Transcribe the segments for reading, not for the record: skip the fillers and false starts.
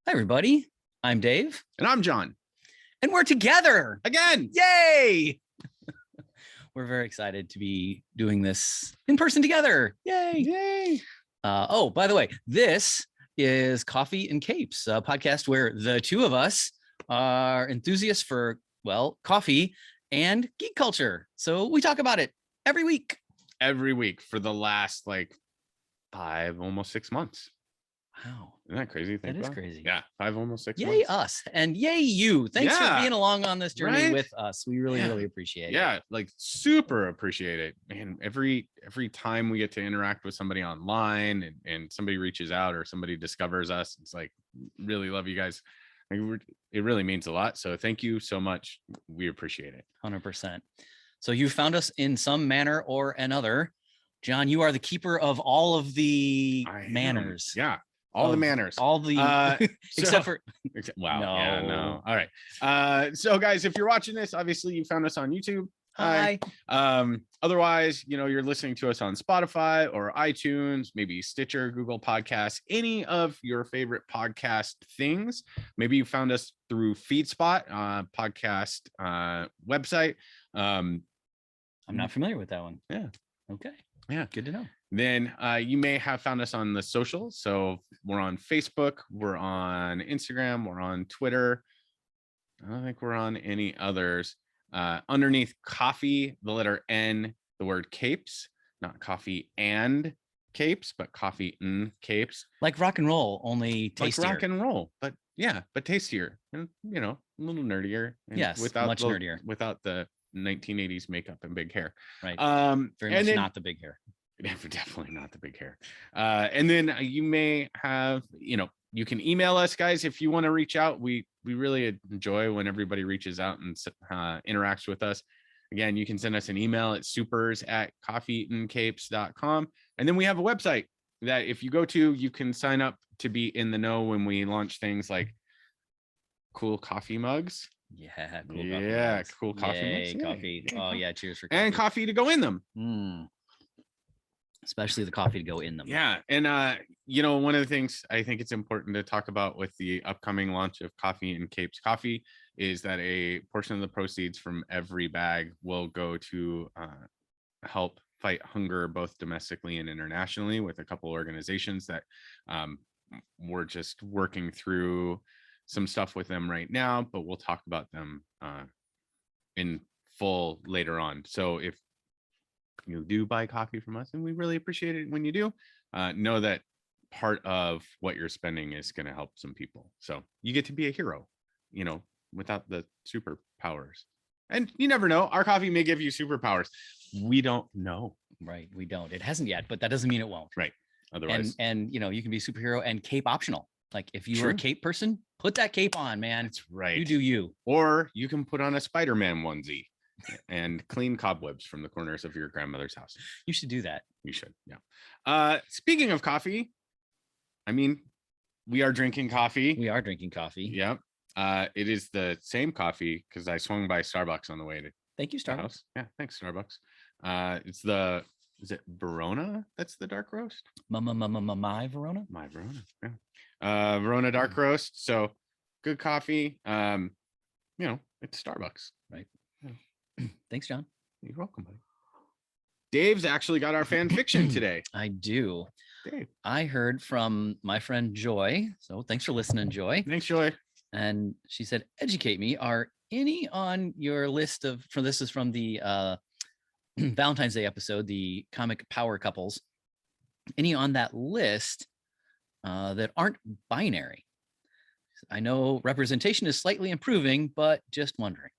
Hi, everybody. I'm Dave. And I'm John. And we're together again. Yay! We're very excited to be doing this in person together. Yay! Yay! Oh, by the way, this is Coffee and Capes, a podcast where the two of us are enthusiasts for, well, coffee and geek culture. So we talk about it every week. Every week for the last 5, almost 6 months. Wow. Isn't that crazy? That is crazy. Yeah, 5, almost 6 months. Yay us and yay you. Thanks for being along on this journey with us. We really appreciate it. Yeah, super appreciate it. Man, every time we get to interact with somebody online and somebody reaches out or somebody discovers us, it's really love you guys. It really means a lot. So thank you so much. We appreciate it. 100%. So you found us in some manner or another. John, you are the keeper of all of the manners. Yeah. All the manners, all the except for wow. No. Yeah, no. All right. So guys, if you're watching this, obviously you found us on YouTube. Hi. Otherwise, you're listening to us on Spotify or iTunes, maybe Stitcher, Google Podcasts, any of your favorite podcast things. Maybe you found us through FeedSpot podcast website. I'm not familiar with that one. Yeah. Okay. Yeah. Good to know. Then you may have found us on the socials. So we're on Facebook, we're on Instagram, we're on Twitter. I don't think we're on any others. Underneath coffee, the letter N, the word capes, not coffee and capes, but coffee and capes. Like rock and roll, only tastier. Like rock and roll, but tastier and a little nerdier. And yes, much nerdier. Without the 1980s makeup and big hair. Right. Very much not the big hair. Definitely not the big hair. And then you may have, you can email us, guys, if you want to reach out. We really enjoy when everybody reaches out and interacts with us. Again, you can send us an email at supers@coffeeandcapes.com. And then we have a website that if you go to, you can sign up to be in the know when we launch things like cool coffee mugs. Yeah, cool coffee mugs. Coffee. Oh yeah, cheers for coffee. And coffee to go in them. Especially the coffee to go in them. Yeah. And one of the things I think it's important to talk about with the upcoming launch of Coffee and Capes Coffee is that a portion of the proceeds from every bag will go to help fight hunger both domestically and internationally with a couple organizations that we're just working through some stuff with them right now, but we'll talk about them in full later on. So if you do buy coffee from us, and we really appreciate it when you do, know that part of what you're spending is going to help some people. So you get to be a hero, without the superpowers. And you never know, our coffee may give you superpowers. We don't know. Right. We don't. It hasn't yet, but that doesn't mean it won't. Right. Otherwise. And you can be a superhero and cape optional. Like if you were a cape person, put that cape on, man. That's right. You do you. Or you can put on a Spider-Man onesie and clean cobwebs from the corners of your grandmother's house. You should do that. You should. Yeah. Speaking of coffee, we are drinking coffee. We are drinking coffee. Yep. It is the same coffee because I swung by Starbucks on the way to. Thank you, Starbucks. House. Yeah, thanks, Starbucks. Is it Verona? That's the dark roast. My Verona. My Verona. Yeah. Verona dark roast. So good coffee. It's Starbucks. Right. Thanks, John. You're welcome, buddy. Dave's actually got our fan fiction today. I do. Dave. I heard from my friend Joy. So thanks for listening, Joy. Thanks, Joy. And she said, educate me. Are any on your list this is from the Valentine's Day episode, the comic power couples, any on that list that aren't binary? I know representation is slightly improving, but just wondering.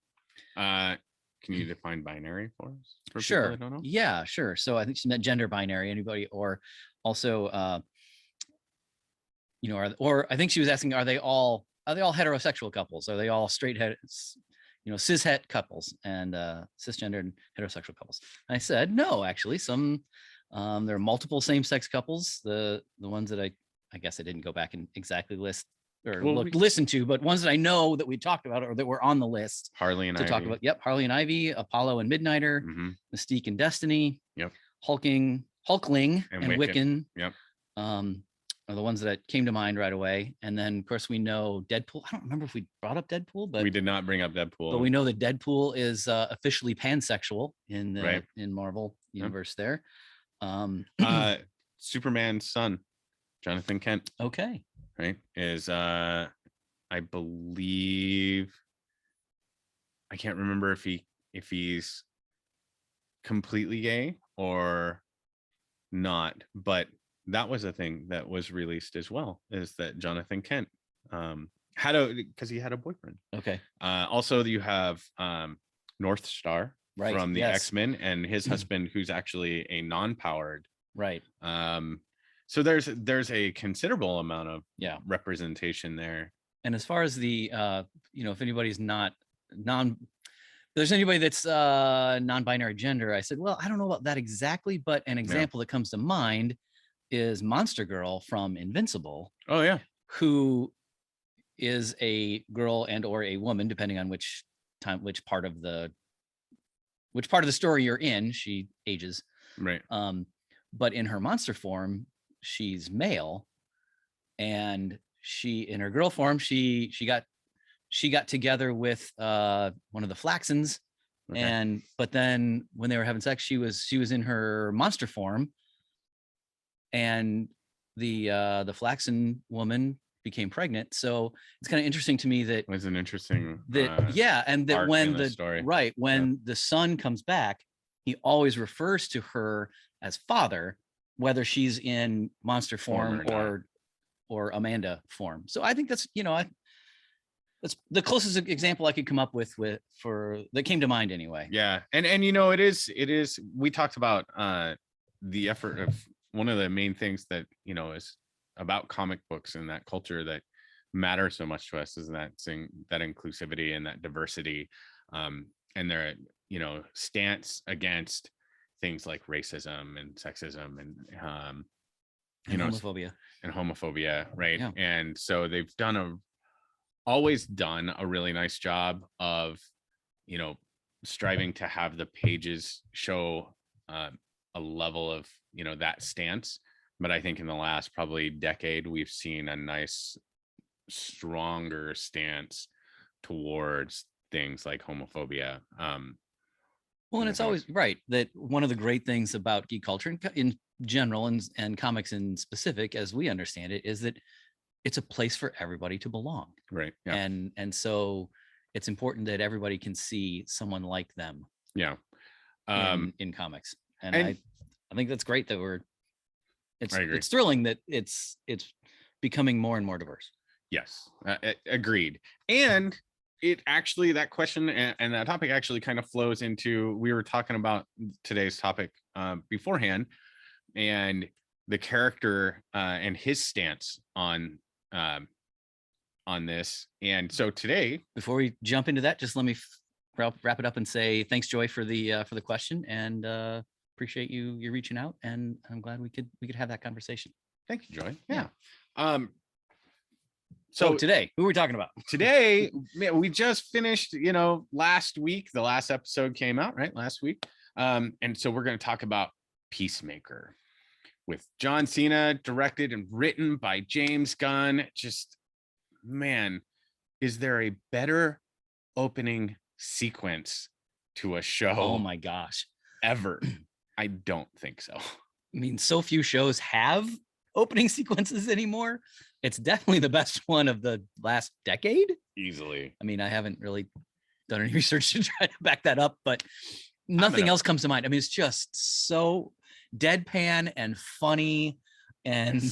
Can you define binary for us? Sure. Don't know? Yeah, sure. So I think she meant gender binary, anybody, or also, or I think she was asking, are they all heterosexual couples? Are they all straight cishet couples and cisgendered heterosexual couples? And I said, no, actually, some there are multiple same-sex couples. The ones that I guess I didn't go back and exactly list or listen to, but ones that I know that we talked about or that were on the list. Harley and Ivy. Talk about. Yep, Harley and Ivy, Apollo and Midnighter, Mystique and Destiny. Yep. Hulkling and Wiccan. Yep. are the ones that came to mind right away. And then, of course, we know Deadpool. I don't remember if we brought up Deadpool, but we did not bring up Deadpool. But we know that Deadpool is officially pansexual in the Right. in Marvel universe. There, Superman's son, Jonathan Kent. Okay. Right. Is I believe, I can't remember if he's completely gay or not, but that was a thing that was released as well, is that Jonathan Kent had because he had a boyfriend. Okay. Also you have North Star from the X-Men, and his husband, who's actually a non-powered. Right. So there's a considerable amount of representation there. And as far as the if anybody's not there's anybody that's non-binary gender, I said, well, I don't know about that exactly, but an example that comes to mind is Monster Girl from Invincible. Oh yeah. Who is a girl and or a woman, depending on which part of the story you're in, she ages. Right. But in her monster form, she's male, and she, in her girl form, she got together with one of the Flaxons. Okay. But then when they were having sex, she was in her monster form, and the Flaxon woman became pregnant. So it's kind of interesting to me that it was an interesting and that when the story. Right, when the son comes back, he always refers to her as father, whether she's in monster form or Amanda form. So I think that's that's the closest example I could come up with that came to mind anyway. Yeah. And it is we talked about the effort of one of the main things that is about comic books and that culture that matters so much to us, is that inclusivity and that diversity, and their stance against things like racism and sexism and homophobia, right? Yeah. And so they've always done a really nice job of striving to have the pages show a level of that stance. But I think in the last probably decade, we've seen a nice stronger stance towards things like homophobia. Well, and it's always right that one of the great things about geek culture in general and comics in specific, as we understand it, is that it's a place for everybody to belong. Right. Yeah. And so it's important that everybody can see someone like them. Yeah. In comics. And I think that's great that it's thrilling that it's becoming more and more diverse. Yes. Agreed. And it actually, that question and that topic actually kind of flows into, we were talking about today's topic beforehand, and the character and his stance on this. And so today, before we jump into that, just let me wrap it up and say thanks, Joy, for the question, and appreciate you reaching out, and I'm glad we could have that conversation. Thank you, Joy. Yeah. So today, who are we talking about? Today, we just finished, last week, the last episode came out, right? Last week. And so we're going to talk about Peacemaker with John Cena, directed and written by James Gunn. Just, man, is there a better opening sequence to a show? Oh my gosh. Ever? I don't think so. I mean, so few shows have opening sequences anymore. It's definitely the best one of the last decade. Easily. I mean, I haven't really done any research to try to back that up, but nothing else comes to mind. I mean, it's just so deadpan and funny. And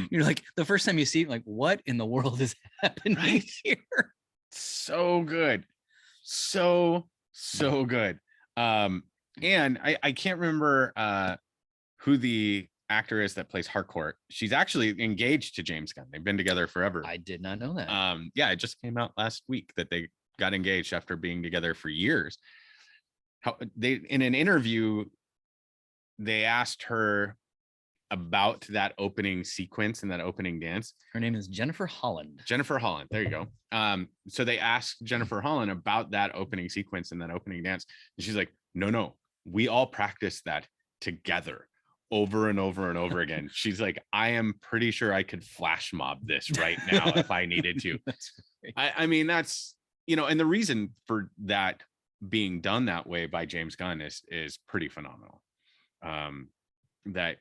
you're like, the first time you see it, like, what in the world is happening here? So good. So good. And I can't remember who the actor is that plays Harcourt. She's actually engaged to James Gunn. They've been together forever. I did not know that. Yeah, it just came out last week that they got engaged after being together for years. In an interview, they asked her about that opening sequence and that opening dance. Her name is Jennifer Holland. Jennifer Holland. There you go. So they asked Jennifer Holland about that opening sequence and that opening dance. And she's like, no, we all practiced that together over and over and over again. She's like, I am pretty sure I could flash mob this right now if I needed to. I mean, that's, and the reason for that being done that way by James Gunn is pretty phenomenal. That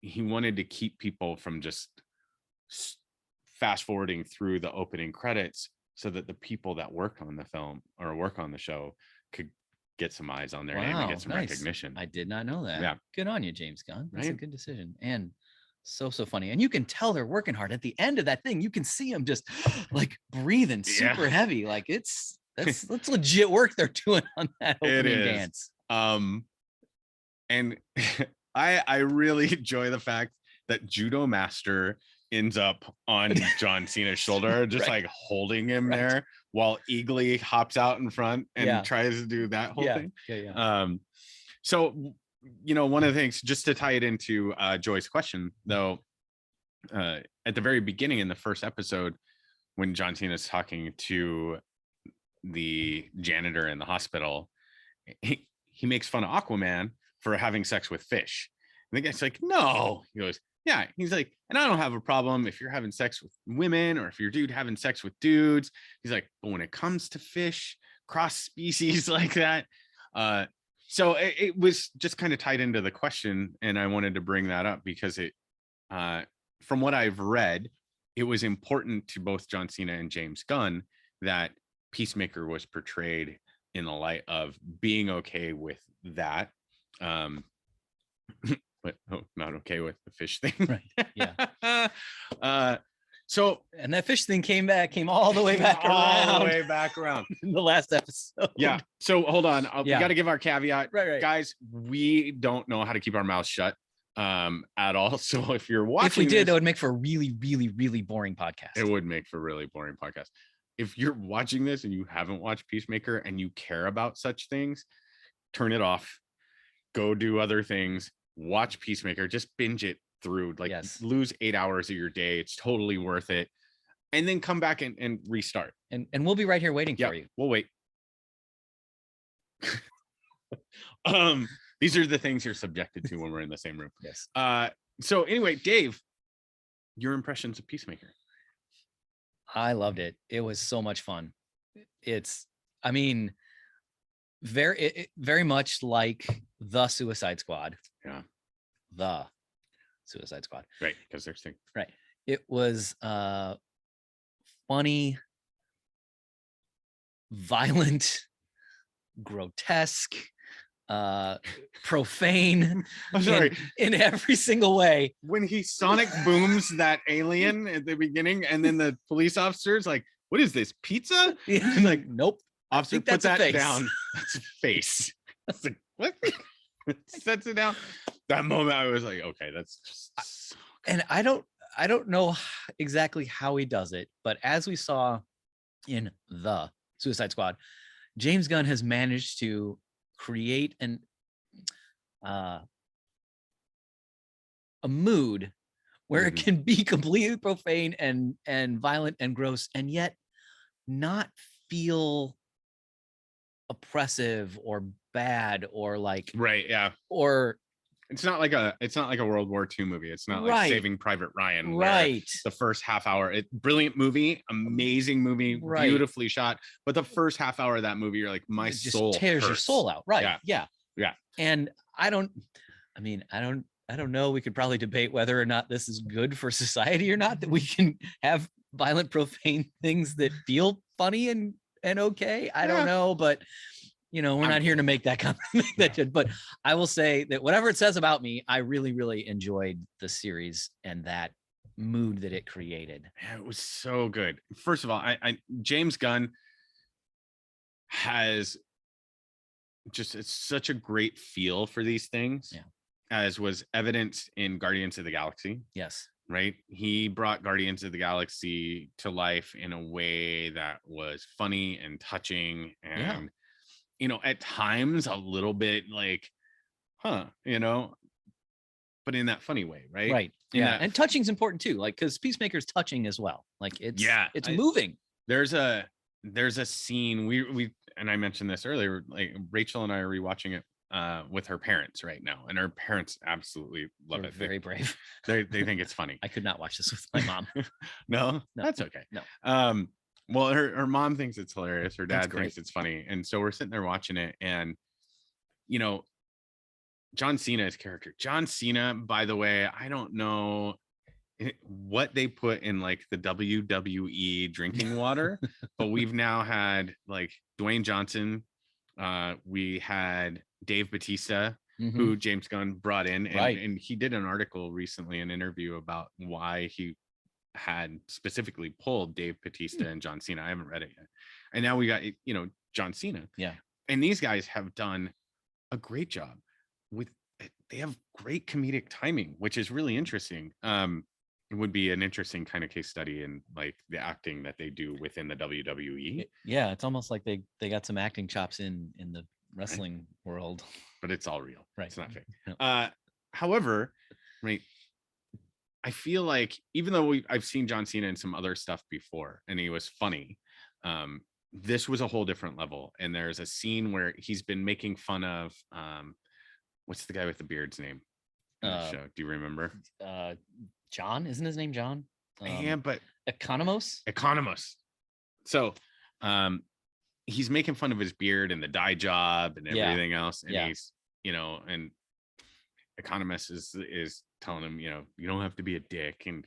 he wanted to keep people from just fast forwarding through the opening credits so that the people that work on the film or work on the show could get some eyes on their name and get some recognition. I did not know that. Yeah. Good on you, James Gunn. That's right? a good decision. And so funny. And you can tell they're working hard. At the end of that thing, you can see them just like breathing super heavy. Like that's legit work they're doing on that opening dance. And I really enjoy the fact that Judo Master ends up on John Cena's shoulder, just like holding him there while Eagly hops out in front and tries to do that whole thing. So, one of the things, just to tie it into Joy's question, though, at the very beginning in the first episode, when John Cena's talking to the janitor in the hospital, he makes fun of Aquaman for having sex with fish. And the guy's like, no. He goes, yeah. He's like, and I don't have a problem if you're having sex with women or if you're dude having sex with dudes. He's like, but when it comes to fish, cross species like that. So it was just kind of tied into the question. And I wanted to bring that up because from what I've read, it was important to both John Cena and James Gunn that Peacemaker was portrayed in the light of being okay with that. But not okay with the fish thing. Right. Yeah. So and that fish thing came all the way back around in the last episode. Yeah. So hold on. We got to give our caveat. Right. Guys, we don't know how to keep our mouths shut at all. So if you're watching, if we did, that would make for a really, really, really boring podcast. It would make for a really boring podcast. If you're watching this and you haven't watched Peacemaker and you care about such things, turn it off. Go do other things. Watch Peacemaker. Just binge it through. Like lose 8 hours of your day. It's totally worth it. And then come back and restart. And we'll be right here waiting for you. We'll wait. These are the things you're subjected to when we're in the same room. Yes. So anyway, Dave, your impressions of Peacemaker. I loved it. It was so much fun. Very much like the Suicide Squad. Yeah. The Suicide Squad. Right, because there's things. Right. It was funny, violent, grotesque, profane. I'm sorry. In every single way. When he sonic booms that alien at the beginning, and then the police officer's like, what is this, pizza? He's like, nope. Officer, put that down. That's a face. That's like, what? Sets it down. That moment I was like, okay, that's just and I don't know exactly how he does it, but as we saw in the Suicide Squad, James Gunn has managed to create a mood where it can be completely profane and violent and gross and yet not feel oppressive or bad or like or it's not like a World War II movie. It's not like Saving Private Ryan. Right. The first half hour, brilliant movie, amazing movie, beautifully shot. But the first half hour of that movie, you're like, my soul tears your soul out. Right. Yeah. And I don't know. We could probably debate whether or not this is good for society or not, that we can have violent, profane things that feel funny and okay. I don't know, but we're not here to make that comment. But I will say that whatever it says about me, I really, really enjoyed the series and that mood that it created. Yeah, it was so good. First of all, James Gunn has it's such a great feel for these things, as was evident in Guardians of the Galaxy. Yes. Right. He brought Guardians of the Galaxy to life in a way that was funny and touching and, at times a little bit like, but in that funny way. Right. Right. And touching's important too. Like, cause Peacemaker's touching as well. Like it's moving. There's a scene we and I mentioned this earlier, like Rachel and I are rewatching it with her parents right now, and her parents absolutely love You're it. very brave. They think it's funny. I could not watch this with my mom. No, No, that's okay. no. Well, her mom thinks it's hilarious. Her That's dad great. thinks it's funny, and so we're sitting there watching it, and you know, John Cena's character. John Cena, by the way, I don't know what they put in like the WWE drinking water, but we've now had like Dwayne Johnson. We had Dave Bautista, Mhm. who James Gunn brought in, and, Right. and he did an article recently, an interview about why he had specifically pulled Dave Bautista and John Cena. I haven't read it yet. And now we got, John Cena. Yeah. And these guys have done a great job with, they have great comedic timing, which is really interesting. It would be an interesting kind of case study in like the acting that they do within the WWE. Yeah, it's almost like they got some acting chops in the wrestling world. But it's all real. Right. It's not fake. No. However, right, I feel like even though I've seen John Cena in some other stuff before and he was funny, this was a whole different level. And there's a scene where he's been making fun of what's the guy with the beard's name in the show? Do you remember? John, isn't his name John? Yeah, but Economos. So he's making fun of his beard and the dye job and everything else. And he's, and Economist is telling him, you don't have to be a dick. And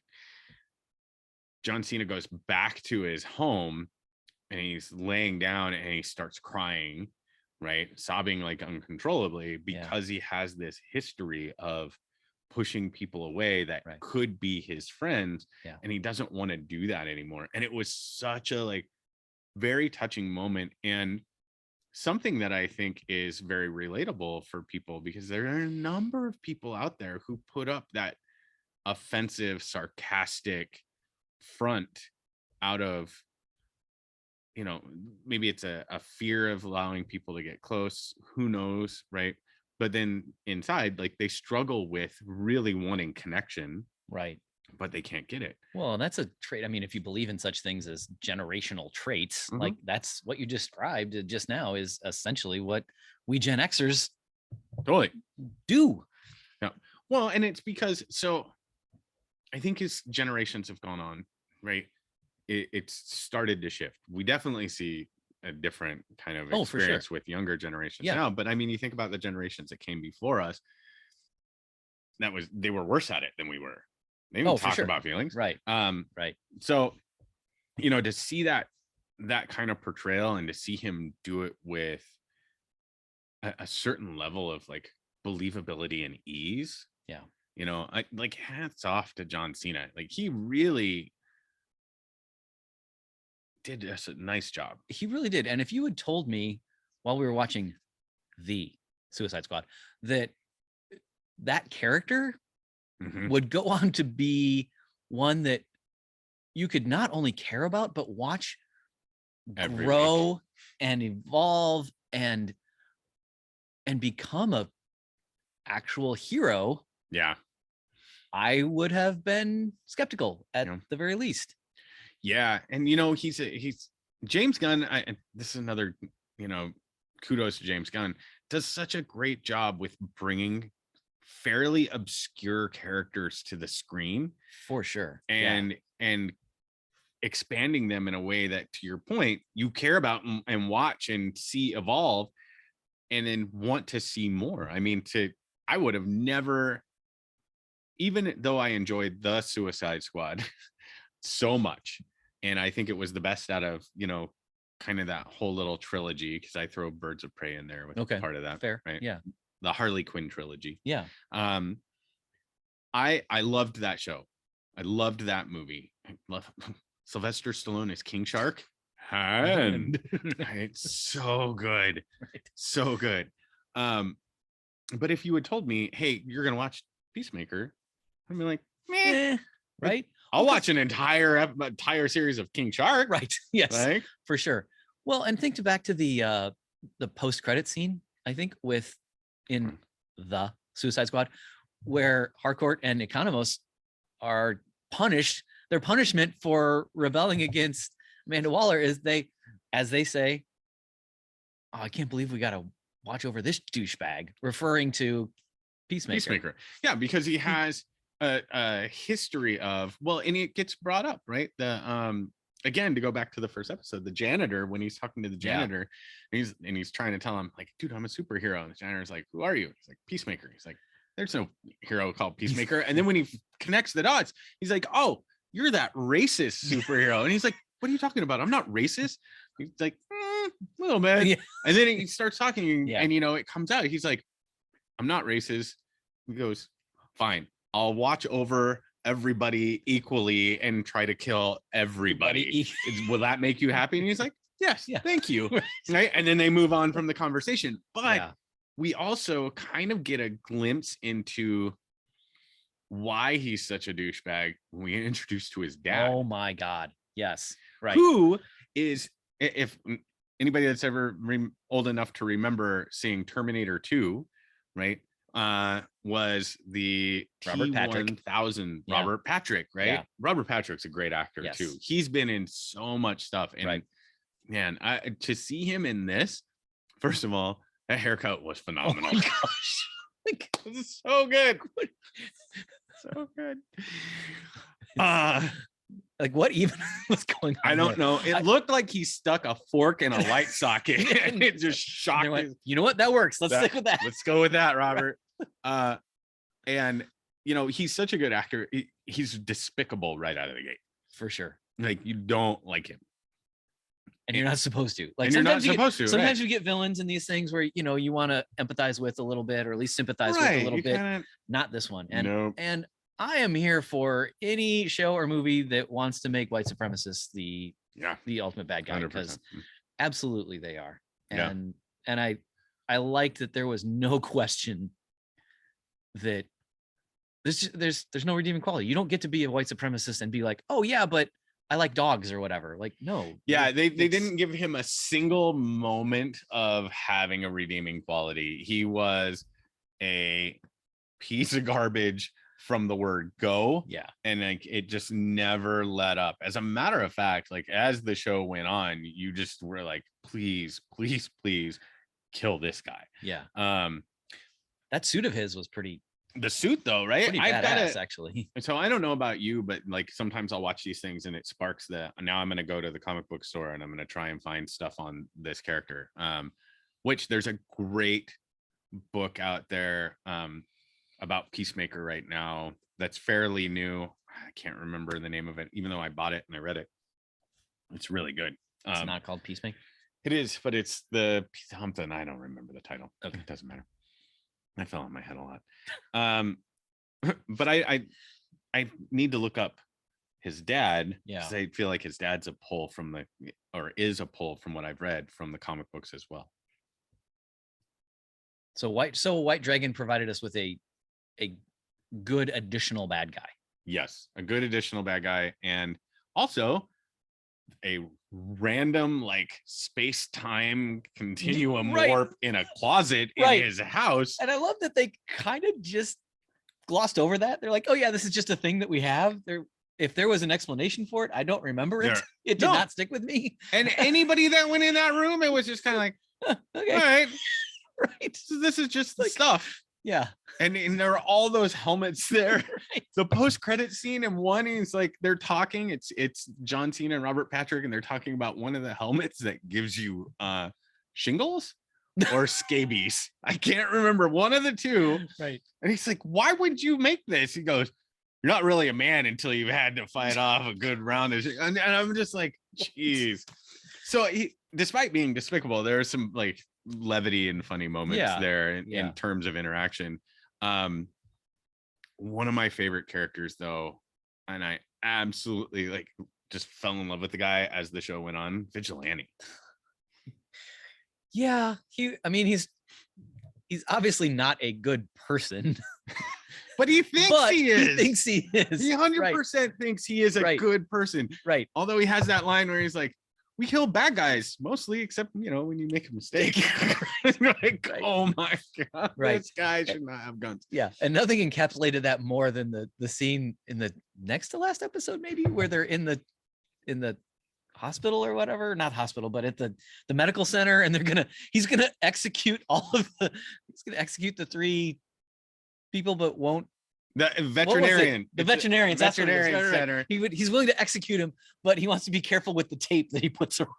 John Cena goes back to his home and he's laying down and he starts crying, right? Sobbing like uncontrollably because he has this history of pushing people away that could be his friends. And he doesn't want to do that anymore. And it was such a like very touching moment, and something that I think is very relatable for people, because there are a number of people out there who put up that offensive, sarcastic front out of, maybe it's a fear of allowing people to get close, who knows, right? But then inside, like, they struggle with really wanting connection, right? But they can't get it. Well, that's a trait. I mean, if you believe in such things as generational traits, like that's what you described just now is essentially what we Gen Xers totally do. Yeah. Well, and it's because, so I think as generations have gone on, right, it's started to shift. We definitely see a different kind of experience with younger generations now. But I mean, you think about the generations that came before us, they were worse at it than we were. They didn't talk about feelings. Right. Right. So, to see that kind of portrayal and to see him do it with a certain level of like believability and ease. Yeah. I like, hats off to John Cena. Like, he really did a nice job. He really did. And if you had told me while we were watching the Suicide Squad that character would go on to be one that you could not only care about, but watch grow and evolve and become a actual hero. Yeah. I would have been skeptical at the very least. Yeah. And, he's James Gunn. This is another, kudos to James Gunn, does such a great job with bringing fairly obscure characters to the screen, for sure, and expanding them in a way that, to your point, you care about and watch and see evolve, and then want to see more. I mean, I would have never, even though I enjoyed the Suicide Squad so much, and I think it was the best out of, kind of that whole little trilogy, because I throw Birds of Prey in there with part of that. Fair. Right. Yeah. The Harley Quinn trilogy. Yeah. I loved that show. I loved that movie. I love Sylvester Stallone as King Shark. And it's so good. Right. So good. But if you had told me, hey, you're gonna watch Peacemaker, I'd be like, right? I'll watch an entire series of King Shark. Right. Yes, for sure. Well, and think back to the post-credit scene, I think, in the Suicide Squad, where Harcourt and Economos are punished. Their punishment for rebelling against Amanda Waller is as they say, oh, I can't believe we got watch over this douchebag, referring to Peacemaker. Yeah, because he has a history of, well, and it gets brought up, right? The again, to go back to the first episode, the janitor, when he's talking to the janitor, and he's trying to tell him, like, dude, I'm a superhero. And the janitor's like, who are you? He's like, Peacemaker. He's like, there's no hero called Peacemaker. And then when he connects the dots, he's like, oh, you're that racist superhero. And he's like, what are you talking about? I'm not racist. He's like, a little bit. Yeah. And then he starts talking, Yeah. and it comes out. He's like, I'm not racist. He goes, fine, I'll watch over everybody equally and try to kill everybody. Will that make you happy? And he's like, yes, thank you. Right. And then they move on from the conversation. But we also kind of get a glimpse into why he's such a douchebag when we get introduced to his dad. Oh my God. Yes. Right. Who is, if anybody that's ever old enough to remember seeing Terminator 2, right? Was the Robert Patrick. T-1000 Robert Patrick, right? Yeah. Robert Patrick's a great actor too. He's been in so much stuff, and man, to see him in this, first of all, that haircut was phenomenal. Oh my gosh. This is so good. So good. Like, what even was going on? I don't know. It looked like he stuck a fork in a light socket and it just shocked me. You know what? That works. Let's stick with that. Let's go with that, Robert. And he's such a good actor. He's despicable right out of the gate. For sure. Like, you don't like him. And you're not supposed to. Like, you're not supposed to. Sometimes you get villains in these things where you want to empathize with a little bit, or at least sympathize with a little bit. Not this one. And I am here for any show or movie that wants to make white supremacists the ultimate bad guy, because absolutely they are. And I liked that there was no question that there's no redeeming quality. You don't get to be a white supremacist and be like, oh yeah, but I like dogs or whatever. Like, no. Yeah, they didn't give him a single moment of having a redeeming quality. He was a piece of garbage from the word go. Yeah. And like, it just never let up. As a matter of fact, like, as the show went on, you just were like, please, please, please kill this guy. Yeah. That suit of his was pretty. The suit though, right? Pretty badass, actually. So I don't know about you, but like, sometimes I'll watch these things and it sparks now I'm going to go to the comic book store and I'm going to try and find stuff on this character. Which there's a great book out there about Peacemaker right now that's fairly new. I can't remember the name of it, even though I bought it and I read it. It's really good. It's not called Peacemaker. It is, but it's the something. I don't remember the title. Okay, it doesn't matter. I fell on my head a lot. But I need to look up his dad. Yeah, I feel like his dad's a pull from is a pull from what I've read from the comic books as well. So White Dragon provided us with a good additional bad guy. Yes, a good additional bad guy, and also a random like space-time continuum warp in a closet in his house. And I love that they kind of just glossed over that. They're like, oh yeah, this is just a thing that we have. If there was an explanation for it, I don't remember it. It did not stick with me. And anybody that went in that room, it was just kind of like, okay, all right. Right. So this is just the stuff. Yeah. And there are all those helmets there. The post-credit scene, and one is like they're talking. It's John Cena and Robert Patrick, and they're talking about one of the helmets that gives you shingles or scabies. I can't remember, one of the two. Right. And he's like, why would you make this? He goes, you're not really a man until you've had to fight off a good round of shit. And I'm just like, geez. So despite being despicable, there are some like levity and funny moments there in terms of interaction. One of my favorite characters though, and I absolutely like just fell in love with the guy as the show went on, Vigilante. Yeah, he's obviously not a good person. But he thinks he is. He thinks he is. He 100% thinks he is a good person. Right. Although he has that line where he's like, we kill bad guys mostly, except when you make a mistake. Like, oh my god, this guy should not have guns. Yeah, and nothing encapsulated that more than the scene in the next to last episode, maybe, where they're in the hospital or whatever, not hospital, but at the medical center, and he's gonna execute the 3 people, but won't. The veterinarian. The veterinarian. That's what it is. Veterinarian Right. center. He's willing to execute him, but he wants to be careful with the tape that he puts around.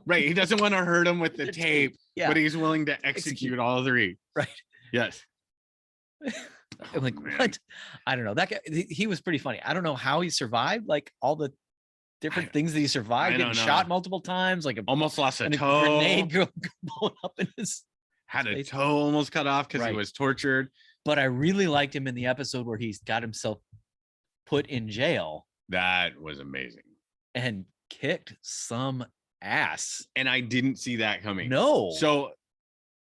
Right. He doesn't want to hurt him with the tape, but he's willing to execute all 3. Right. Yes. I'm like, what? I don't know. That guy, he was pretty funny. I don't know how he survived, like all the different things that he survived, getting shot multiple times, like almost lost a toe. Grenade blowing up in his had a toe almost cut off because he was tortured. But I really liked him in the episode where he's got himself put in jail. That was amazing. And kicked some ass. And I didn't see that coming. No. So,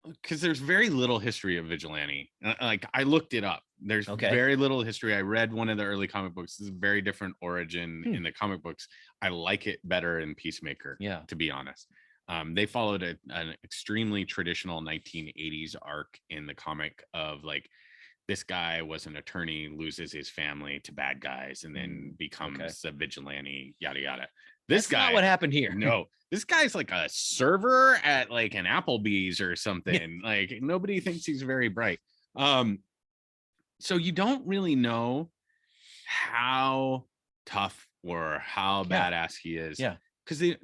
because there's very little history of vigilante. Like, I looked it up. There's very little history. I read one of the early comic books. This is a very different origin in the comic books. I like it better in Peacemaker, to be honest. They followed an extremely traditional 1980s arc in the comic of like, this guy was an attorney, loses his family to bad guys, and then becomes a vigilante, yada, yada. That's not what happened here. No, this guy's like a server at like an Applebee's or something. Like, nobody thinks he's very bright. So you don't really know how tough or how badass he is. Yeah. Because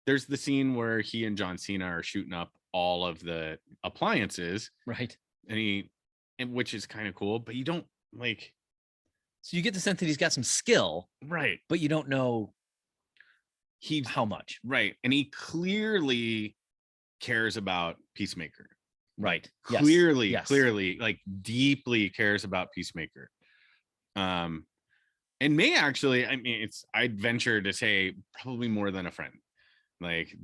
there's the scene where he and John Cena are shooting up all of the appliances. Right. And which is kind of cool, but you don't like. So you get the sense that he's got some skill. Right. But you don't know how much. Right. And he clearly cares about Peacemaker. Right. Clearly, like deeply cares about Peacemaker. And may actually, I mean, I'd venture to say probably more than a friend. Like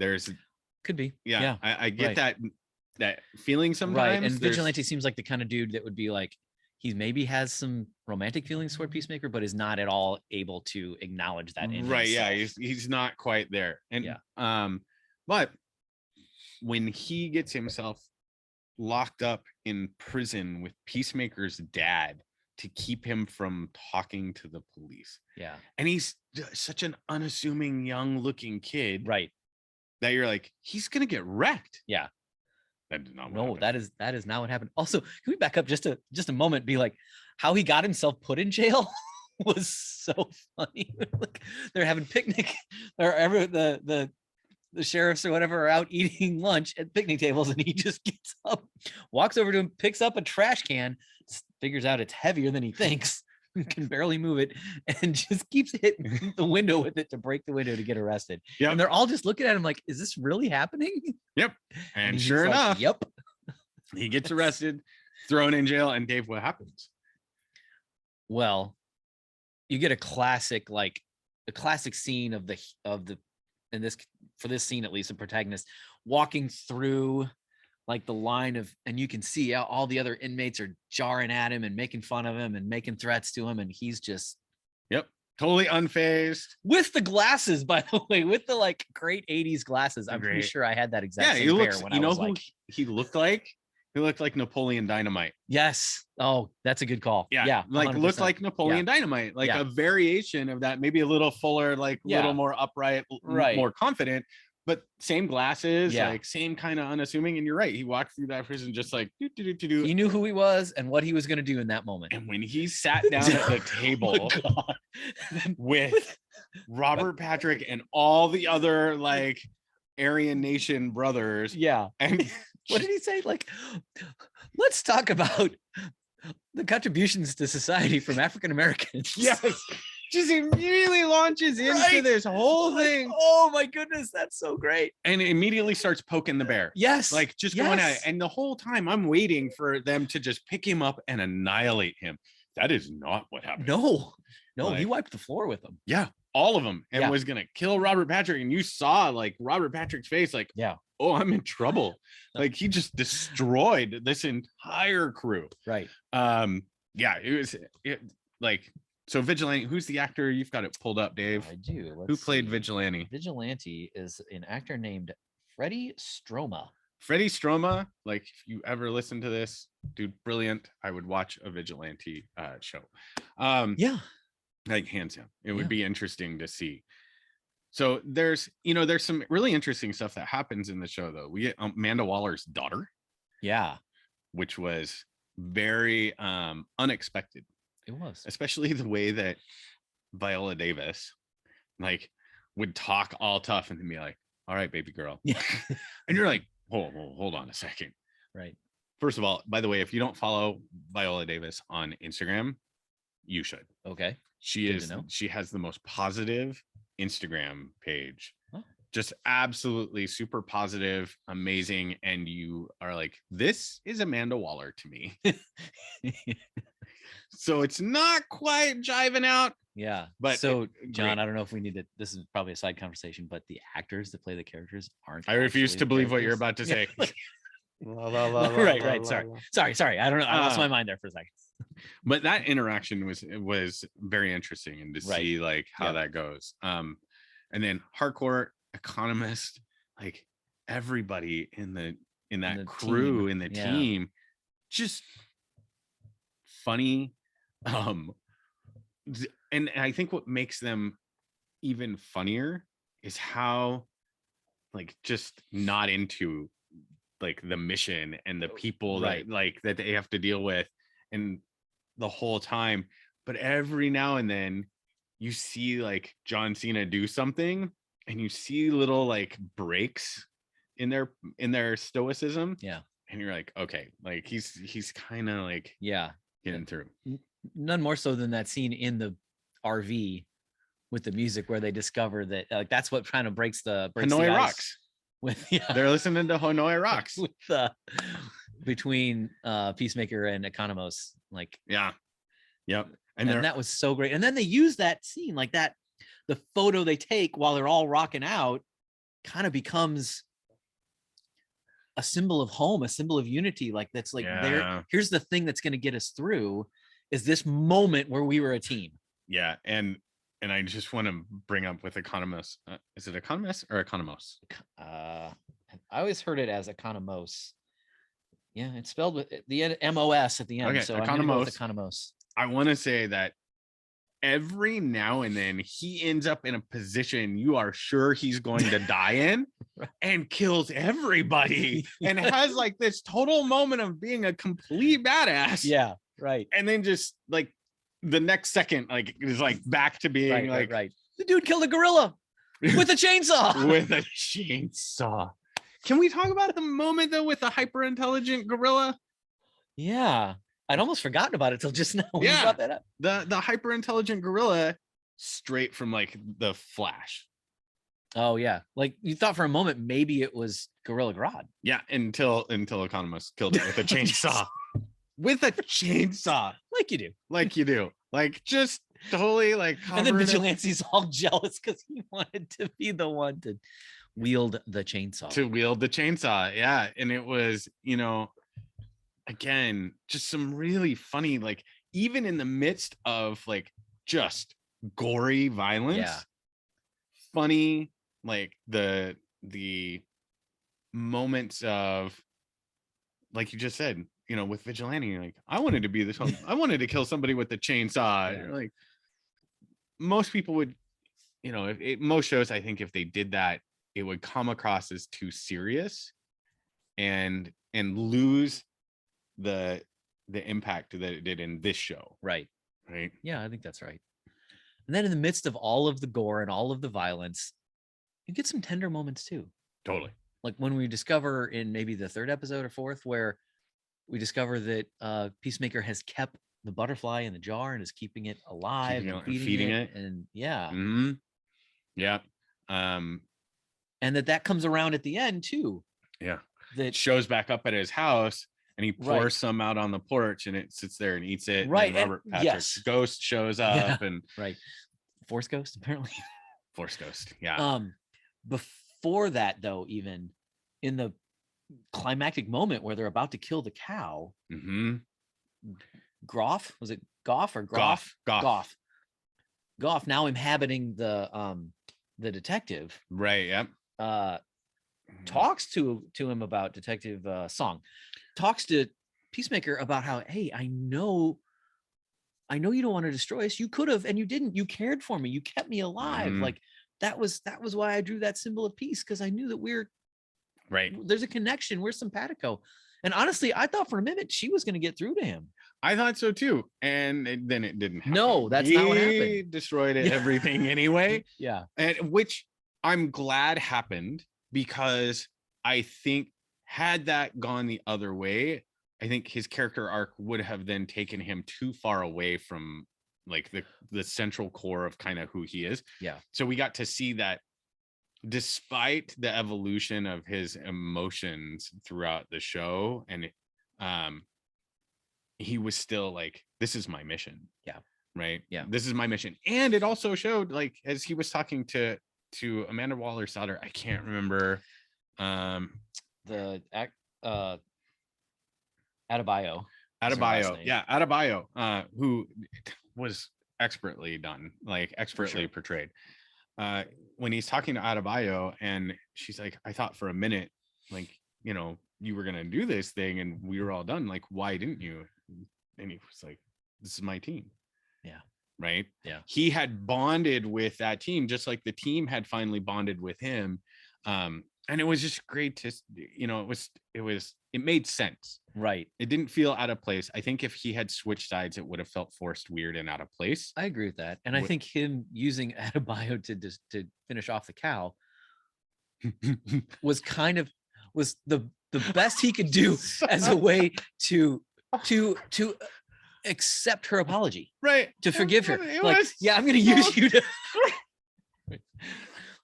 could be. Yeah. I get that feeling sometimes. Right. And Vigilante seems like the kind of dude that would be like, he maybe has some romantic feelings toward Peacemaker, but is not at all able to acknowledge that in himself. Yeah, he's not quite there. And but when he gets himself locked up in prison with Peacemaker's dad to keep him from talking to the police. Yeah. And he's such an unassuming young looking kid. Right. That you're like, he's gonna get wrecked. Yeah. That did not that is not what happened. Also, can we back up just a moment? Be like, how he got himself put in jail was so funny. Like, they're having picnic, the sheriffs or whatever are out eating lunch at picnic tables, and he just gets up, walks over to him, picks up a trash can, figures out it's heavier than he thinks, can barely move it, and just keeps hitting the window with it to break the window to get arrested. Yeah. And they're all just looking at him like, is this really happening? Yep. And sure enough, yep. He gets arrested, thrown in jail, and Dave, what happens? Well, you get a classic scene of for this scene, at least, the protagonist walking through like the line of, and you can see all the other inmates are jarring at him and making fun of him and making threats to him. And he's just, totally unfazed with the glasses, by the way, with the like great 80s glasses. I'm pretty sure I had that exact same pair when I was like, he looked like? He looked like Napoleon Dynamite. Yes. Oh, that's a good call. Yeah. Like 100%. Looked like Napoleon Dynamite, like a variation of that, maybe a little fuller, like little more upright, more confident, but same glasses, like same kind of unassuming. And you're right. He walked through that prison just like do. He knew who he was and what he was going to do in that moment. And when he sat down at the table with Robert Patrick and all the other like Aryan Nation brothers. Yeah. And what did he say? Like, let's talk about the contributions to society from African Americans. Yes. Just immediately launches into this whole thing. Like, oh my goodness, that's so great. And immediately starts poking the bear. Yes. Like just going at it. And the whole time I'm waiting for them to just pick him up and annihilate him. That is not what happened. No, he wiped the floor with them. Yeah. All of them. And was going to kill Robert Patrick. And you saw like Robert Patrick's face, like, oh, I'm in trouble. Like he just destroyed this entire crew. Right. So Vigilante, who's the actor? You've got it pulled up, Dave. I do. Who played Vigilante? Vigilante is an actor named Freddie Stroma. Freddie Stroma, like if you ever listen to this, dude, brilliant. I would watch a Vigilante show. Like hands down. It would be interesting to see. So there's some really interesting stuff that happens in the show though. We get Amanda Waller's daughter, Yeah, which was very unexpected, it was. especially the way that Viola Davis like would talk all tough and then be like, all right, baby girl. Yeah. And you're like, hold on a second. Right. First of all, by the way, if you don't follow Viola Davis on Instagram, you should. Okay. She has the most positive Instagram page. Oh. Just absolutely super positive, amazing. And you are like, this is Amanda Waller to me. So it's not quite jiving out. Yeah. But so John, I don't know if we need to, this is probably a side conversation, but the actors that play the characters aren't. I refuse to believe what you're about to say. Right. Sorry. I don't know. I lost my mind there for a second. But that interaction was very interesting, and to see like how that goes. And then Harcourt, Economist, like everybody in that crew, in the team, just funny. And I think what makes them even funnier is how like just not into like the mission and the people that they have to deal with and the whole time. But every now and then you see like John Cena do something and you see little like breaks in their stoicism. Yeah. And you're like, okay, like he's kind of like getting through. None more so than that scene in the RV with the music where they discover that like that's what kind of breaks the Hanoi Rocks. With they're listening to Hanoi Rocks with between Peacemaker and Economos, like and that was so great. And then they use that scene like that, the photo they take while they're all rocking out kind of becomes a symbol of home, a symbol of unity. Like that's like here's the thing that's going to get us through is this moment where we were a team. Yeah. And I just want to bring up with Economos. Is it Economist or Economos? I always heard it as Economos. Yeah, it's spelled with the MOS at the end. Okay, so Economos. I want to say that every now and then he ends up in a position you are sure he's going to die in and kills everybody and has like this total moment of being a complete badass. Yeah, right. And then just like the next second like is like back to being right. The dude killed a gorilla with a chainsaw. With a chainsaw. Can we talk about the moment though with the hyper intelligent gorilla? Yeah. I'd almost forgotten about it till just now when you brought that up. The hyper intelligent gorilla straight from like the Flash. Oh yeah. Like you thought for a moment maybe it was Gorilla Grodd. Yeah, until Economist killed it with a chainsaw. With a chainsaw. Like you do. Like just totally like. And then Vigilante's all jealous because he wanted to be the one to wield the chainsaw. Yeah. And it was, again, just some really funny, like even in the midst of like just gory violence, funny, like the moments of, like you just said, with Vigilante, like I wanted to be this one. I wanted to kill somebody with a chainsaw. Yeah. Like most people would, most shows, I think if they did that, it would come across as too serious and lose the impact that it did in this show. Right. Yeah, I think that's right. And then in the midst of all of the gore and all of the violence, you get some tender moments too. Totally. Like when we discover in maybe the third episode or fourth, where we discover that Peacemaker has kept the butterfly in the jar and is keeping it alive and feeding it. And mm-hmm. And that comes around at the end too. Yeah. That shows back up at his house and he pours some out on the porch and it sits there and eats it. Right. And Robert Patrick's ghost shows up and Force Ghost, apparently. Force Ghost. Yeah. Before that though, even in the climactic moment where they're about to kill the cow, Groff, was it Goff or Groff? Goff now inhabiting the detective. Right. Yep. Talks to him about Detective Song, talks to Peacemaker about how, hey, I know you don't want to destroy us. You could have, and you didn't. You cared for me. You kept me alive. Like that was why I drew that symbol of peace, because I knew that Right. there's a connection. We're simpatico. And honestly, I thought for a minute she was going to get through to him. I thought so too. And then it didn't happen. No, that's not what He happened. destroyed Yeah. everything anyway. Yeah. And which I'm glad happened, because I think had that gone the other way, I think his character arc would have then taken him too far away from like the central core of kind of who he is. Yeah. So we got to see that despite the evolution of his emotions throughout the show, and he was still like, this is my mission. Yeah. Right. Yeah. This is my mission. And it also showed, like, as he was talking to Amanda Waller's daughter, I can't remember The Adebayo. Adebayo. Yeah, Adebayo, who was expertly done, like expertly portrayed. When he's talking to Adebayo, and she's like, I thought for a minute, like, you know, you were gonna do this thing and we were all done. Like, why didn't you? And he was like, this is my team. Yeah. Right. Yeah. He had bonded with that team, just like the team had finally bonded with him. And it was just great to, you know, it made sense. Right. It didn't feel out of place. I think if he had switched sides, it would have felt forced, weird, and out of place. I agree with that. And I think him using Adebayo to finish off the cow was the best he could do as a way to accept her apology, right? To forgive her. It Like, was yeah, I'm going to use you to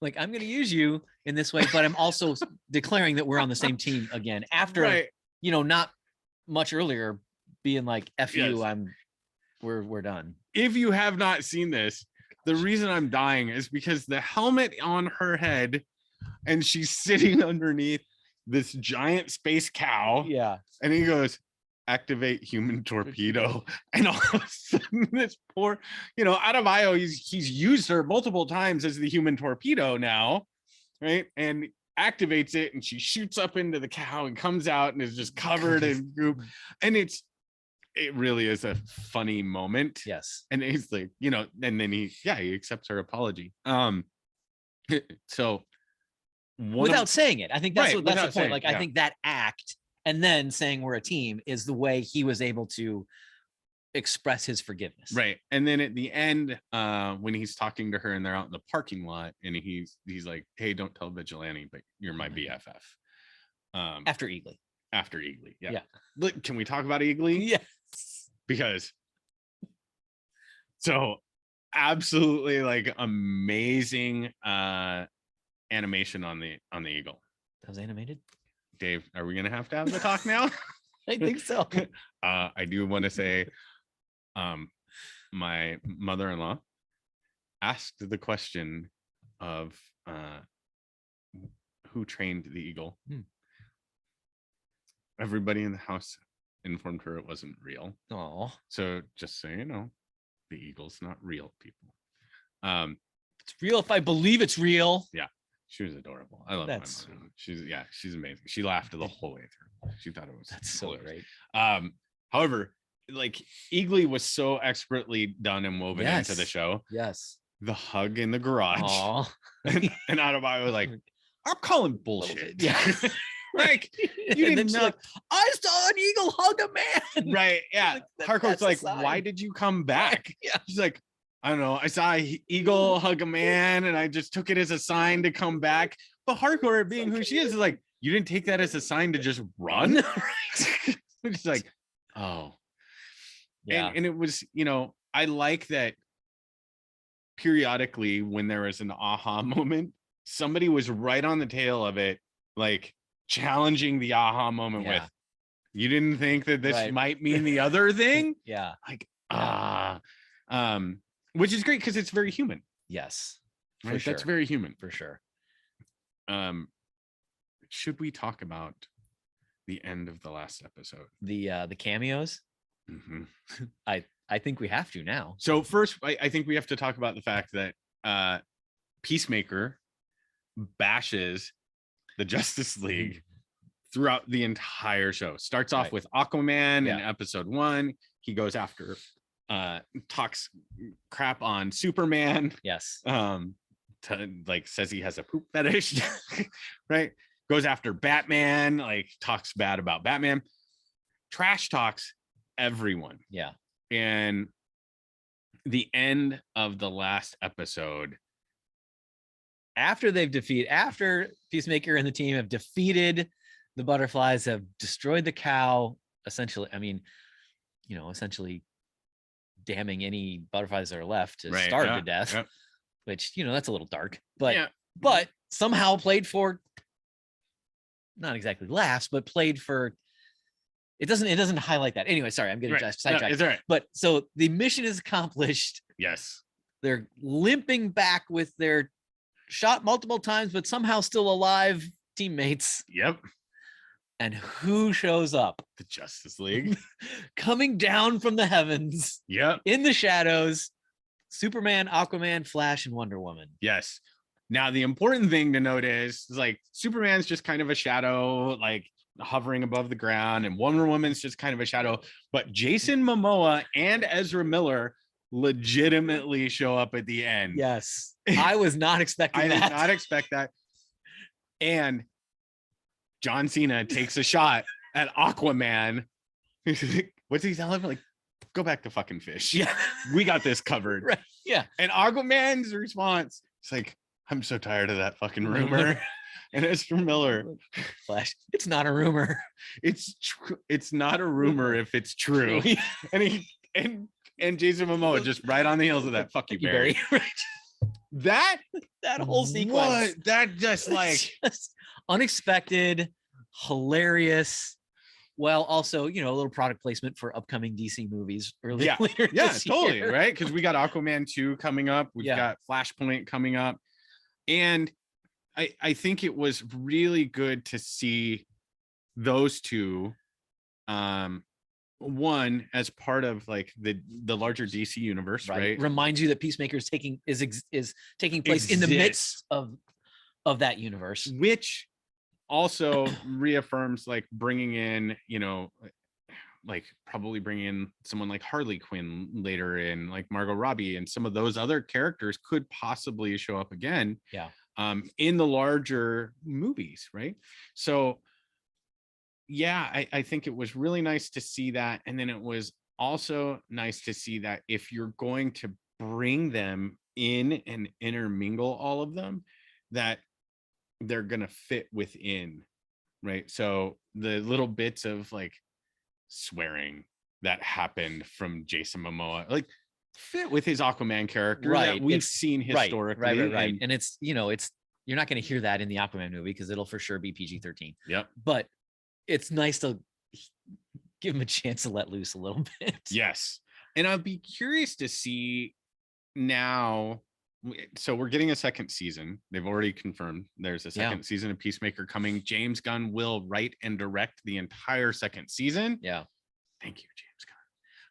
like, I'm going to use you in this way, but I'm also declaring that we're on the same team again after, right. you know, not much earlier being like, F you, Yes. we're done. If you have not seen this, the reason I'm dying is because the helmet on her head, and she's sitting underneath this giant space cow. Yeah. And he goes, activate human torpedo. And all of a sudden, this poor, you know, Adebayo, he's used her multiple times as the human torpedo now, right? And activates it, and she shoots up into the cow and comes out and is just covered in goop. And it really is a funny moment. Yes. And he's like, you know, and then he accepts her apology. So without saying it, I think that's Right, that's the without point. saying, Like, yeah. I think that act and then saying we're a team is the way he was able to express his forgiveness. Right. And then at the end, when he's talking to her and they're out in the parking lot, and he's like, hey, don't tell Vigilante, but you're my BFF. After Eagly. After Eagly. Yeah. Yeah. Look, can we talk about Eagly? Yes. Because so absolutely like amazing animation on the eagle. That was animated? Dave, are we gonna have to have the talk now? I think so. I do want to say my mother-in-law asked the question of who trained the eagle. Everybody in the house informed her it wasn't real. Oh, So just so you know, the eagle's not real, people. it's real if I believe it's real. Yeah, she was adorable. I love That's my mom. She's amazing. She laughed the whole way through. She thought it was That's so hilarious. great. However, like Eagly was so expertly done and woven into the Yes. show. Yes. The hug in the garage. Oh. and Adebayo was like, I'm calling bullshit. Yeah. Like, And you then didn't she's know. like, I saw an eagle hug a man. Right. Yeah. Like, Harcourt's that's a like, sign. why did you come back? Yeah. She's like, I don't know. I saw an eagle hug a man and I just took it as a sign to come back. But Harcourt, being who she is like, you didn't take that as a sign to just run? She's like, oh. Yeah. And it was, you know, I like that periodically when there was an aha moment, somebody was right on the tail of it, like challenging the aha moment with, you didn't think that this might mean the other thing? Yeah. Like, which is great because it's very human. Yes. Right? For sure. That's very human. For sure. Should we talk about the end of the last episode? The cameos. Mm-hmm. I think we have to now. So first, I think we have to talk about the fact that Peacemaker bashes the Justice League throughout the entire show. Starts off with Aquaman in episode 1. He goes after talks crap on Superman. Yes. like says he has a poop fetish, right? Goes after Batman, like talks bad about Batman, trash talks everyone. Yeah. And the end of the last episode, After Peacemaker and the team have defeated the butterflies, have destroyed the cow, essentially, I mean, essentially damning any butterflies that are left to starve to death, which, that's a little dark, but somehow played for, not exactly laughs, but played for, it doesn't highlight that. Anyway, sorry, I'm getting sidetracked. No, it's all right. But so the mission is accomplished. Yes. They're limping back with their shot multiple times, but somehow still alive teammates. Yep. And who shows up? The Justice League. Coming down from the heavens. Yep. In the shadows. Superman, Aquaman, Flash, and Wonder Woman. Yes. Now, the important thing to note is like Superman's just kind of a shadow, like hovering above the ground, and Wonder Woman's just kind of a shadow. But Jason Momoa and Ezra Miller legitimately show up at the end. Yes. I was not expecting that. I did not expect that. And John Cena takes a shot at Aquaman. What's he tell him? Like, go back to fucking fish. Yeah. We got this covered. Right. Yeah. And Aquaman's response, it's like, I'm so tired of that fucking rumor. And Ezra Miller, Flash, it's not a rumor. It's true. It's not a rumor if it's true. And Jason Momoa just right on the heels of that. Fuck you, Barry. Right. That whole sequence. What? That just like just unexpected, hilarious. Well, also, a little product placement for upcoming DC movies later this totally, year. right? Because we got Aquaman 2 coming up. We've got Flashpoint coming up. And I think it was really good to see those two, one as part of like the larger DC universe, right? Reminds you that Peacemaker is taking place in the midst of that universe, which also reaffirms like bringing in, like probably bringing in someone like Harley Quinn later in, like Margot Robbie, and some of those other characters could possibly show up again. Yeah. In the larger movies, right? So I think it was really nice to see that. And then it was also nice to see that if you're going to bring them in and intermingle all of them, that they're gonna fit within, right? So the little bits of like swearing that happened from Jason Momoa, like fit with his Aquaman character that we've seen historically. Right. And it's, you're not going to hear that in the Aquaman movie because it'll for sure be PG-13. Yep. But it's nice to give him a chance to let loose a little bit. Yes. And I'll be curious to see now. So we're getting a second season. They've already confirmed there's a second season of Peacemaker coming. James Gunn will write and direct the entire second season. Yeah. Thank you, James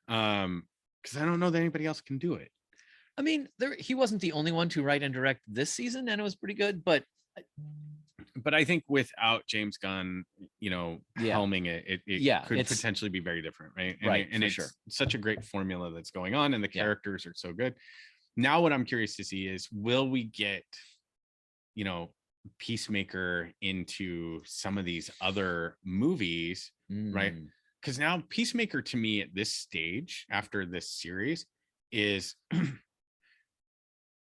Gunn. Because I don't know that anybody else can do it. I mean, he wasn't the only one to write and direct this season, and it was pretty good. But I think without James Gunn, helming it could potentially be very different, right? And it's such a great formula that's going on, and the characters are so good. Now, what I'm curious to see is, will we get, Peacemaker into some of these other movies, right? Because now Peacemaker, to me, at this stage, after this series, is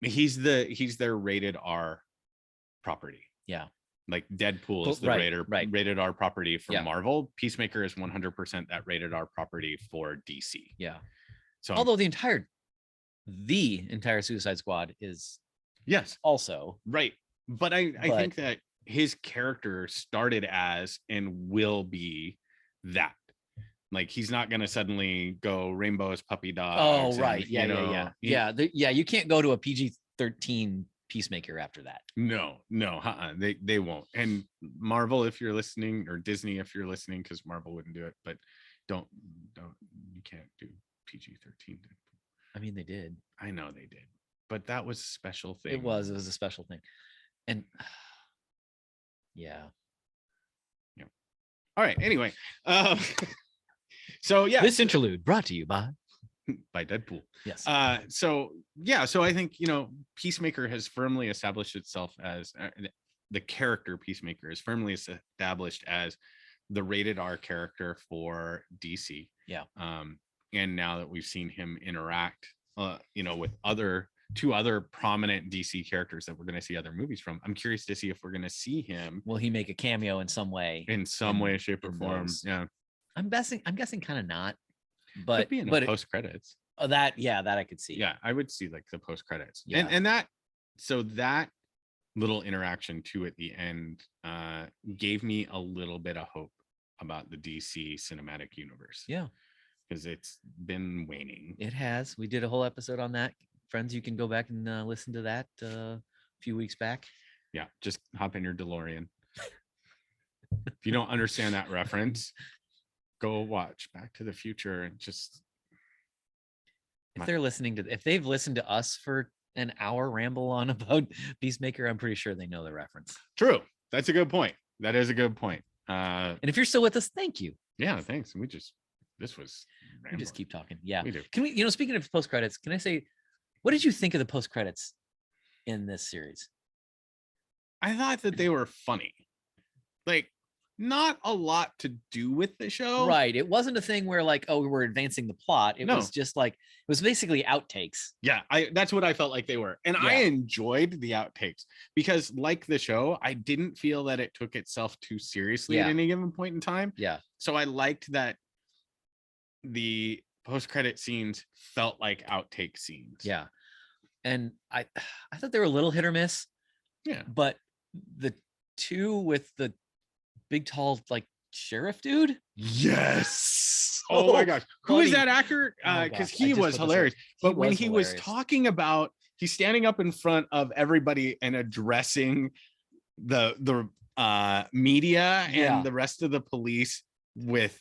he's their rated R property. Yeah. Like Deadpool is the rated R property for Marvel. Peacemaker is 100% that rated R property for DC. Yeah. So although the entire Suicide Squad is also right. But I think that his character started as and will be that. Like, he's not going to suddenly go rainbow as puppy dog. Oh, right. Yeah. You can't go to a PG-13 Peacemaker after that. No. They won't. And Marvel, if you're listening, or Disney, if you're listening, because Marvel wouldn't do it, but don't, you can't do PG-13. I mean, they did. I know they did, but that was a special thing. It was a special thing. And yeah. All right. Anyway, so yeah, this interlude brought to you by by Deadpool. Yes. So yeah, so I think, you know, Peacemaker has firmly established itself as the character Peacemaker is firmly established as the rated R character for DC. Yeah. And now that we've seen him interact, you know, with two other prominent DC characters that we're going to see other movies from, I'm curious to see if we're going to see him. Will he make a cameo in some way? In some way, shape, or form? Those? Yeah. I'm guessing kind of not. But could be in the post credits. That I could see. Yeah, I would see like the post credits. Yeah. And that little interaction too at the end gave me a little bit of hope about the DC cinematic universe. Yeah. Because it's been waning. It has. We did a whole episode on that. Friends, you can go back and listen to that a few weeks back. Yeah, just hop in your DeLorean. If you don't understand that reference, go watch Back to the Future and just if they've listened to us for an hour ramble on about Peacemaker, I'm pretty sure they know the reference. True. That's a good point. That is a good point. And if you're still with us, thank you. Yeah, thanks. We just keep talking. Yeah. We do. Can we, speaking of post credits, can I say, what did you think of the post credits in this series? I thought that they were funny. Like, not a lot to do with the show. Right. It wasn't a thing where like, oh, we were advancing the plot. It was just like, it was basically outtakes. Yeah, that's what I felt like they were. And I enjoyed the outtakes because, like the show, I didn't feel that it took itself too seriously at any given point in time. Yeah. So I liked that the post-credit scenes felt like outtake scenes. Yeah. And I thought they were a little hit or miss. Yeah. But the two with the big tall like sheriff dude. Yes. Oh my gosh. Who is that actor? Because he was hilarious. But when he was talking about, he's standing up in front of everybody and addressing the media and the rest of the police with,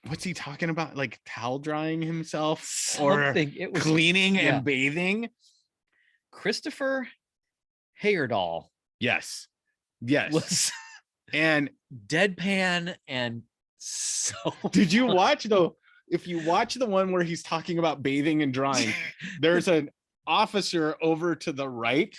what's he talking about? Like towel drying himself or cleaning and bathing. Christopher Heyerdahl. Yes. Was and deadpan and so did you watch though? If you watch the one where he's talking about bathing and drying, there's an officer over to the right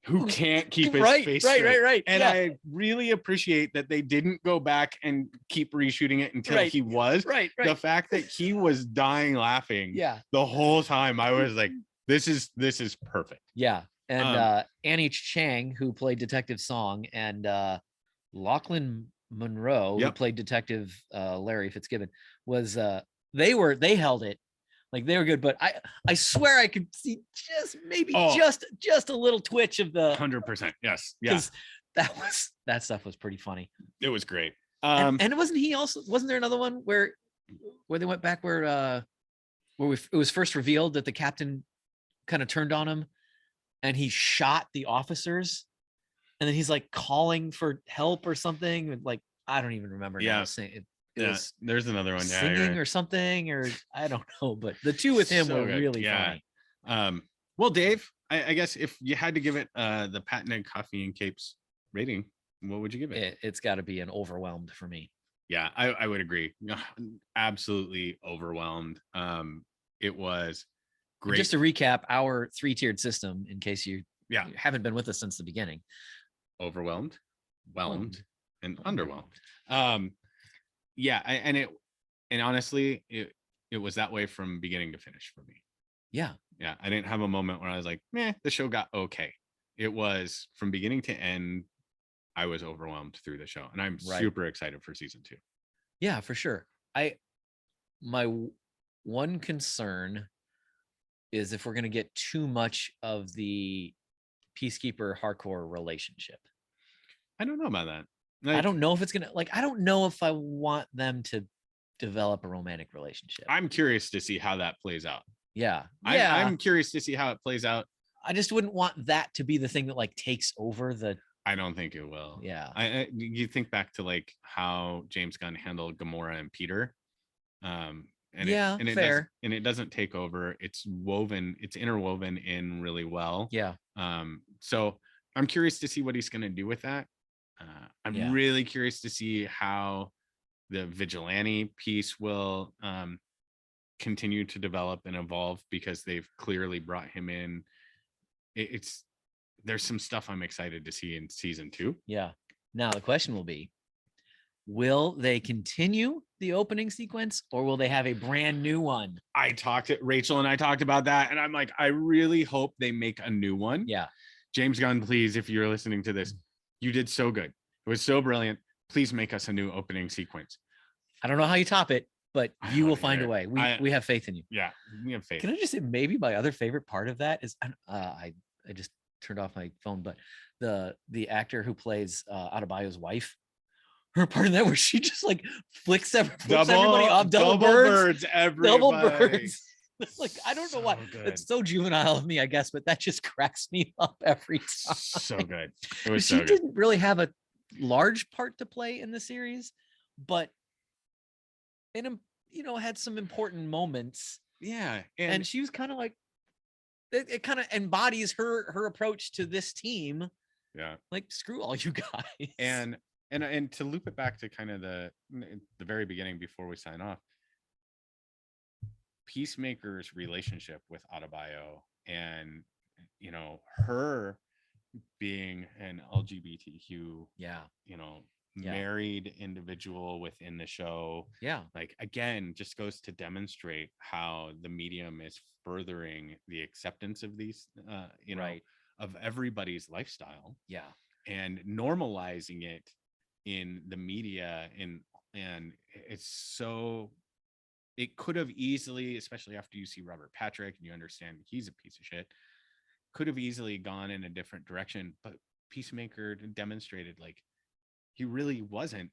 who can't keep his face straight. Right. And I really appreciate that they didn't go back and keep reshooting it until he was. Right. The fact that he was dying laughing the whole time, I was like, this is perfect. Yeah. And Annie Chang, who played Detective Song, and Lachlan Monroe, who played Detective Larry Fitzgibbon, was they held it. Like they were good, but I swear I could see just maybe just a little twitch of the 100%. Yes. Yeah. That stuff was pretty funny. It was great. And wasn't there another one where they went back where it was first revealed that the captain kind of turned on him and he shot the officers, and then he's like calling for help or something. Like, I don't even remember. Yeah. Now saying it. There's another one. Singing or something, or I don't know, but the two with him were really funny. Well, Dave, I guess if you had to give it the patented Coffee and Capes rating, what would you give it? It's got to be an overwhelmed for me. Yeah, I would agree. Absolutely overwhelmed. It was great. Just to recap our 3-tiered system, in case you haven't been with us since the beginning. Overwhelmed, whelmed, and underwhelmed. And honestly, it was that way from beginning to finish for me. Yeah. I didn't have a moment where I was like, meh, the show got okay. It was from beginning to end, I was overwhelmed through the show, and I'm super excited for season 2. Yeah, for sure. My one concern is if we're going to get too much of the Peacekeeper hardcore relationship. I don't know about that. I don't know if it's gonna I don't know if I want them to develop a romantic relationship. I'm curious to see how that plays out. Yeah. I'm curious to see how it plays out. I just wouldn't want that to be the thing that like takes over the. I don't think it will. Yeah. You think back to like how James Gunn handled Gamora and Peter. Fair. It doesn't take over. It's interwoven in really well. Yeah. So I'm curious to see what he's going to do with that. I'm really curious to see how the vigilante piece will continue to develop and evolve because they've clearly brought him in. It's there's some stuff I'm excited to see in season 2. Yeah. Now the question will be, will they continue the opening sequence or will they have a brand new one? Rachel and I talked about that, and I'm like, I really hope they make a new one. Yeah. James Gunn, please, if you're listening to this, you did so good. It was so brilliant. Please make us a new opening sequence. I don't know how you top it, but I you don't will find a either. way. We have faith in you. Yeah, we have faith. Can I just say maybe my other favorite part of that is I just turned off my phone, but the actor who plays Adebayo's wife, her part in that where she just like flips everybody off, double birds, double birds. Like, I don't know why. Good. It's so juvenile of me, I guess, but that just cracks me up every time. So good. It was She so good. didn't really have a large part to play in the series, but had some important moments. Yeah, And she was kind of like, it kind of embodies her approach to this team. Yeah, like, screw all you guys. And to loop it back to kind of the very beginning before we sign off, Peacemaker's relationship with Adebayo, and her being an LGBTQ married individual within the show, like, again, just goes to demonstrate how the medium is furthering the acceptance of these of everybody's lifestyle, and normalizing it in the media. And it's so, it could have easily, especially after you see Robert Patrick and you understand he's a piece of shit, could have easily gone in a different direction. But Peacemaker demonstrated, like, he really wasn't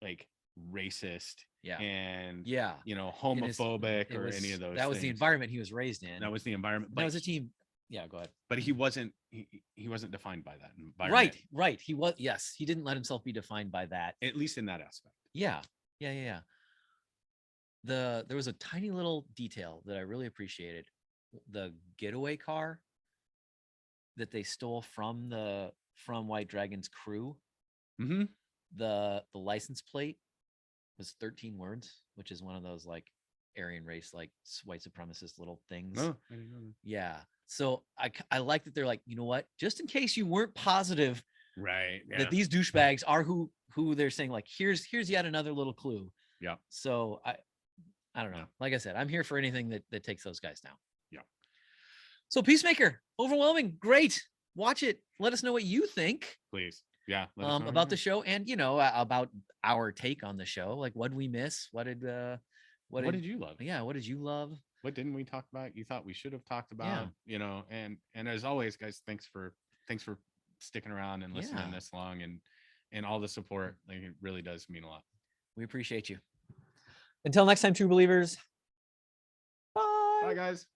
like racist and homophobic or any of those that was things. the environment he was raised in. That was the environment. That was a team. Yeah, go ahead. He wasn't defined by that environment. Right. He was, yes, he didn't let himself be defined by that, at least in that aspect. Yeah. There was a tiny little detail that I really appreciated. The getaway car that they stole from White Dragon's crew. Mm-hmm. The license plate was 13 words, which is one of those like Aryan race, like white supremacist little things. Oh, I didn't know that. Yeah. So I like that they're like, you know what? Just in case you weren't positive, right, that these douchebags are who they're saying, like, here's yet another little clue. Yeah. So I don't know. Like I said, I'm here for anything that takes those guys down. Yeah. So Peacemaker, overwhelming, great. Watch it. Let us know what you think. Please. Yeah. About the show, and about our take on the show. Like, what did we miss? What did you love? Yeah, what did you love? What didn't we talk about? You thought we should have talked about? And as always, guys, thanks for sticking around and listening this long, and all the support. Like, it really does mean a lot. We appreciate you. Until next time, true believers. Bye. Bye, guys.